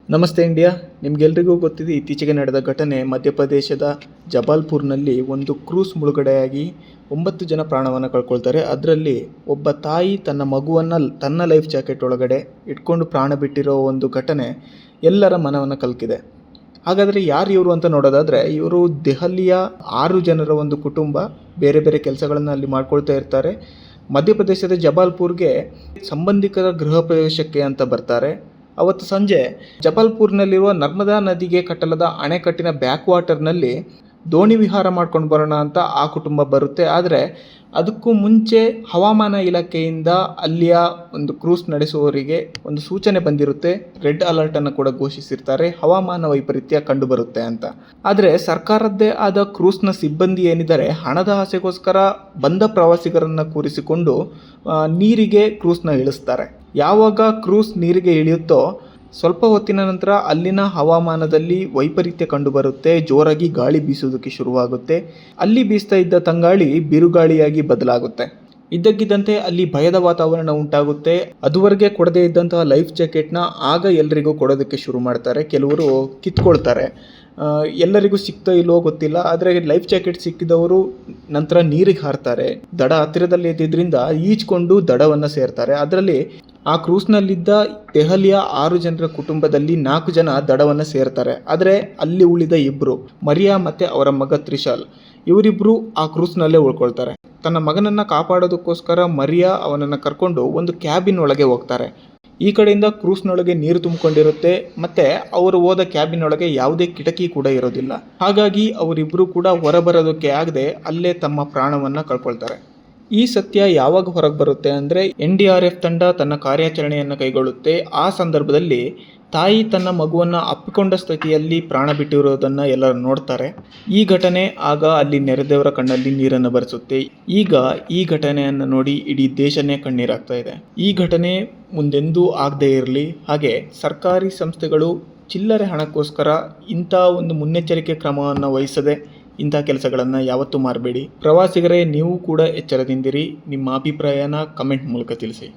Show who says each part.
Speaker 1: ನಮಸ್ತೆ ಇಂಡಿಯಾ. ನಿಮಗೆಲ್ರಿಗೂ ಗೊತ್ತಿದೆ, ಇತ್ತೀಚೆಗೆ ನಡೆದ ಘಟನೆ ಮಧ್ಯಪ್ರದೇಶದ ಜಬಲ್ಪುರ್ನಲ್ಲಿ ಒಂದು ಕ್ರೂಸ್ ಮುಳುಗಡೆಯಾಗಿ 9 ಜನ ಪ್ರಾಣವನ್ನು ಕಳ್ಕೊಳ್ತಾರೆ. ಅದರಲ್ಲಿ ಒಬ್ಬ ತಾಯಿ ತನ್ನ ಮಗುವನ್ನು ತನ್ನ ಲೈಫ್ ಜಾಕೆಟ್ ಒಳಗಡೆ ಇಟ್ಕೊಂಡು ಪ್ರಾಣ ಬಿಟ್ಟಿರೋ ಒಂದು ಘಟನೆ ಎಲ್ಲರ ಮನವನ್ನು ಕಲಕಿದೆ. ಹಾಗಾದರೆ ಯಾರು ಇವರು ಅಂತ ನೋಡೋದಾದರೆ, ಇವರು ದೆಹಲಿಯ 6 ಜನರ ಒಂದು ಕುಟುಂಬ. ಬೇರೆ ಬೇರೆ ಕೆಲಸಗಳನ್ನು ಅಲ್ಲಿ ಮಾಡ್ಕೊಳ್ತಾ ಇರ್ತಾರೆ. ಮಧ್ಯಪ್ರದೇಶದ ಜಬಲ್ಪುರ್ಗೆ ಸಂಬಂಧಿಕರ ಗೃಹ ಪ್ರವೇಶಕ್ಕೆ ಅಂತ ಬರ್ತಾರೆ. ಅವತ್ತು ಸಂಜೆ ಜಬಲ್ಪುರ್ನಲ್ಲಿರುವ ನರ್ಮದಾ ನದಿಗೆ ಕಟ್ಟಲಾದ ಅಣೆಕಟ್ಟಿನ ಬ್ಯಾಕ್ ವಾಟರ್ನಲ್ಲಿ ದೋಣಿ ವಿಹಾರ ಮಾಡ್ಕೊಂಡು ಬರೋಣ ಅಂತ ಆ ಕುಟುಂಬ ಬರುತ್ತೆ. ಆದರೆ ಅದಕ್ಕೂ ಮುಂಚೆ ಹವಾಮಾನ ಇಲಾಖೆಯಿಂದ ಅಲ್ಲಿಯ ಒಂದು ಕ್ರೂಸ್ ನಡೆಸುವವರಿಗೆ ಒಂದು ಸೂಚನೆ ಬಂದಿರುತ್ತೆ. ರೆಡ್ ಅಲರ್ಟನ್ನು ಕೂಡ ಘೋಷಿಸಿರ್ತಾರೆ, ಹವಾಮಾನ ವೈಪರೀತ್ಯ ಕಂಡುಬರುತ್ತೆ ಅಂತ. ಆದರೆ ಸರ್ಕಾರದ್ದೇ ಆದ ಕ್ರೂಸ್ನ ಸಿಬ್ಬಂದಿ ಏನಿದ್ದಾರೆ, ಹಣದ ಆಸೆಗೋಸ್ಕರ ಬಂದ ಪ್ರವಾಸಿಗರನ್ನು ಕೂರಿಸಿಕೊಂಡು ನೀರಿಗೆ ಕ್ರೂಸ್ನ ಇಳಿಸ್ತಾರೆ. ಯಾವಾಗ ಕ್ರೂಸ್ ನೀರಿಗೆ ಇಳಿಯುತ್ತೋ ಸ್ವಲ್ಪ ಹೊತ್ತಿನ ನಂತರ ಅಲ್ಲಿನ ಹವಾಮಾನದಲ್ಲಿ ವೈಪರೀತ್ಯ ಕಂಡುಬರುತ್ತೆ. ಜೋರಾಗಿ ಗಾಳಿ ಬೀಸೋದಕ್ಕೆ ಶುರುವಾಗುತ್ತೆ. ಅಲ್ಲಿ ಬೀಸ್ತಾ ಇದ್ದ ತಂಗಾಳಿ ಬಿರುಗಾಳಿಯಾಗಿ ಬದಲಾಗುತ್ತೆ. ಇದ್ದಕ್ಕಿದ್ದಂತೆ ಅಲ್ಲಿ ಭಯದ ವಾತಾವರಣ ಉಂಟಾಗುತ್ತೆ. ಅದುವರೆಗೆ ಕೊಡದೇ ಇದ್ದಂತಹ ಲೈಫ್ ಜಾಕೆಟ್ನ ಆಗ ಎಲ್ಲರಿಗೂ ಕೊಡೋದಕ್ಕೆ ಶುರು ಮಾಡ್ತಾರೆ. ಕೆಲವರು ಕಿತ್ಕೊಳ್ತಾರೆ. ಎಲ್ಲರಿಗೂ ಸಿಗ್ತೋ ಇಲ್ವೋ ಗೊತ್ತಿಲ್ಲ, ಆದರೆ ಲೈಫ್ ಜಾಕೆಟ್ ಸಿಕ್ಕಿದವರು ನಂತರ ನೀರಿಗೆ ಹಾರ್ತಾರೆ. ದಡ ಹತ್ತಿರದಲ್ಲಿ ಇದ್ದಿದ್ದರಿಂದ ಈಜ್ಕೊಂಡು ದಡವನ್ನು ಸೇರ್ತಾರೆ. ಅದರಲ್ಲಿ ಆ ಕ್ರೂಸ್ನಲ್ಲಿದ್ದ ದೆಹಲಿಯ 6 ಜನರ ಕುಟುಂಬದಲ್ಲಿ 4 ಜನ ದಡವನ್ನು ಸೇರ್ತಾರೆ. ಆದರೆ ಅಲ್ಲಿ ಉಳಿದ 2 ಮರಿಯಾ ಮತ್ತು ಅವರ ಮಗ ತ್ರಿಶಾಲ್, ಇವರಿಬ್ಬರು ಆ ಕ್ರೂಸ್ನಲ್ಲೇ ಉಳ್ಕೊಳ್ತಾರೆ. ತನ್ನ ಮಗನನ್ನು ಕಾಪಾಡೋದಕ್ಕೋಸ್ಕರ ಮರಿಯಾ ಅವನನ್ನು ಕರ್ಕೊಂಡು ಒಂದು ಕ್ಯಾಬಿನ್ ಒಳಗೆ ಹೋಗ್ತಾರೆ. ಈ ಕಡೆಯಿಂದ ಕ್ರೂಸ್ನೊಳಗೆ ನೀರು ತುಂಬಿಕೊಂಡಿರುತ್ತೆ ಮತ್ತು ಅವರು ಹೋದ ಕ್ಯಾಬಿನ್ ಒಳಗೆ ಯಾವುದೇ ಕಿಟಕಿ ಕೂಡ ಇರೋದಿಲ್ಲ. ಹಾಗಾಗಿ ಅವರಿಬ್ಬರು ಕೂಡ ಹೊರಬರೋದಕ್ಕೆ ಆಗದೆ ಅಲ್ಲೇ ತಮ್ಮ ಪ್ರಾಣವನ್ನು ಕಳ್ಕೊಳ್ತಾರೆ. ಈ ಸತ್ಯ ಯಾವಾಗ ಹೊರಗೆ ಬರುತ್ತೆ ಅಂದರೆ, NDRF ತಂಡ ತನ್ನ ಕಾರ್ಯಾಚರಣೆಯನ್ನು ಕೈಗೊಳ್ಳುತ್ತೆ. ಆ ಸಂದರ್ಭದಲ್ಲಿ ತಾಯಿ ತನ್ನ ಮಗುವನ್ನು ಅಪ್ಪಿಕೊಂಡ ಸ್ಥಿತಿಯಲ್ಲಿ ಪ್ರಾಣ ಬಿಟ್ಟಿರೋದನ್ನು ಎಲ್ಲರೂ ನೋಡ್ತಾರೆ. ಈ ಘಟನೆ ಆಗ ಅಲ್ಲಿ ನೆರೆದವರ ಕಣ್ಣಲ್ಲಿ ನೀರನ್ನು ಬರೆಸುತ್ತೆ. ಈಗ ಈ ಘಟನೆಯನ್ನು ನೋಡಿ ಇಡೀ ದೇಶನೇ ಕಣ್ಣೀರಾಗ್ತಾ ಇದೆ. ಈ ಘಟನೆ ಮುಂದೆಂದೂ ಆಗದೇ ಇರಲಿ. ಹಾಗೆ ಸರ್ಕಾರಿ ಸಂಸ್ಥೆಗಳು ಚಿಲ್ಲರೆ ಹಣಕ್ಕೋಸ್ಕರ ಇಂಥ ಒಂದು ಮುನ್ನೆಚ್ಚರಿಕೆ ಕ್ರಮವನ್ನು ವಹಿಸದೆ ಇಂಥ ಕೆಲಸಗಳನ್ನು ಯಾವತ್ತೂ ಮಾಡಬೇಡಿ. ಪ್ರವಾಸಿಗರೇ, ನೀವು ಕೂಡ ಎಚ್ಚರದಿಂದಿರಿ. ನಿಮ್ಮ ಅಭಿಪ್ರಾಯನ ಕಮೆಂಟ್ ಮೂಲಕ ತಿಳಿಸಿ.